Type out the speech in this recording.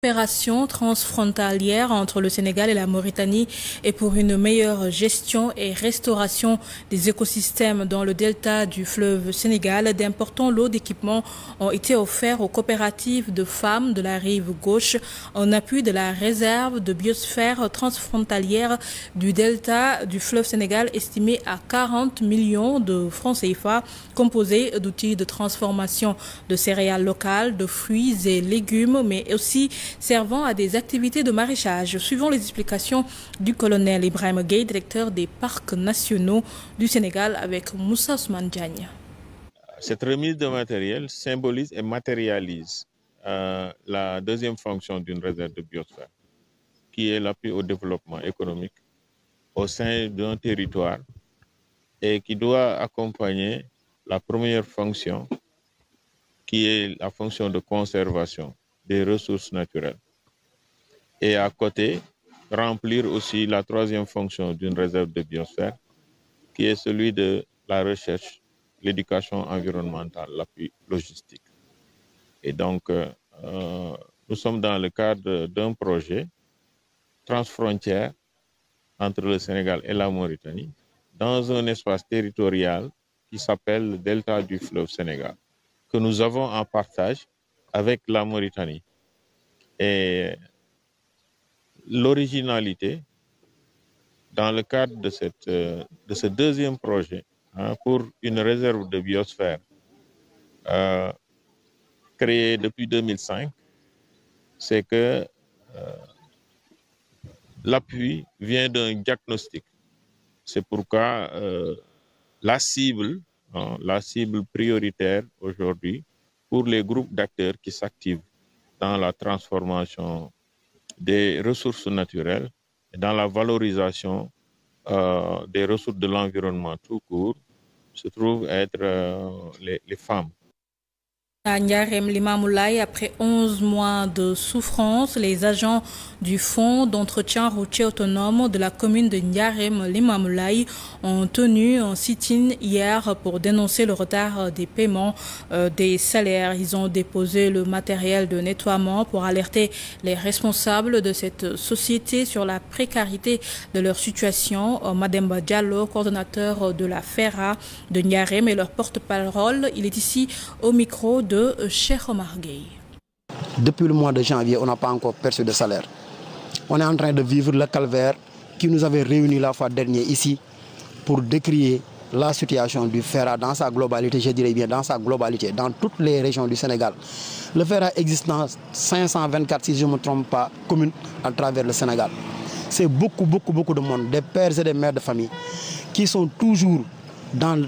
Coopération transfrontalière entre le Sénégal et la Mauritanie et pour une meilleure gestion et restauration des écosystèmes dans le delta du fleuve Sénégal, d'importants lots d'équipements ont été offerts aux coopératives de femmes de la rive gauche en appui de la réserve de biosphère transfrontalière du delta du fleuve Sénégal estimée à 40 millions de francs CFA, composée d'outils de transformation de céréales locales, de fruits et légumes, mais aussi servant à des activités de maraîchage. Suivant les explications du colonel Ibrahim Gueye, directeur des parcs nationaux du Sénégal, avec Moussa Ousmane Diagne. Cette remise de matériel symbolise et matérialise la deuxième fonction d'une réserve de biosphère, qui est l'appui au développement économique au sein d'un territoire et qui doit accompagner la première fonction, qui est la fonction de conservation des ressources naturelles. Et à côté, remplir aussi la troisième fonction d'une réserve de biosphère, qui est celui de la recherche, l'éducation environnementale, l'appui logistique. Et donc, nous sommes dans le cadre d'un projet transfrontière entre le Sénégal et la Mauritanie, dans un espace territorial qui s'appelle le delta du fleuve Sénégal, que nous avons en partage avec la Mauritanie. Et l'originalité, dans le cadre de ce deuxième projet, pour une réserve de biosphère créée depuis 2005, c'est que l'appui vient d'un diagnostic. C'est pourquoi la cible prioritaire aujourd'hui pour les groupes d'acteurs qui s'activent dans la transformation des ressources naturelles et dans la valorisation des ressources de l'environnement tout court se trouvent être les femmes. À Ndiarème Limamoulaye, après 11 mois de souffrance, les agents du Fonds d'entretien routier autonome de la commune de Ndiarème Limamoulaye ont tenu un sit-in hier pour dénoncer le retard des paiements des salaires. Ils ont déposé le matériel de nettoiement pour alerter les responsables de cette société sur la précarité de leur situation. Mademba Diallo, coordonnateur de la FERA de Ndiarème et leur porte-parole, il est ici au micro de Cheikh Omar Gueye. Depuis le mois de janvier, on n'a pas encore perçu de salaire. On est en train de vivre le calvaire qui nous avait réunis la fois dernière ici pour décrier la situation du FERA dans sa globalité, je dirais bien dans sa globalité, dans toutes les régions du Sénégal. Le FERA existe dans 524, si je ne me trompe pas, communes à travers le Sénégal. C'est beaucoup de monde, des pères et des mères de famille qui sont toujours dans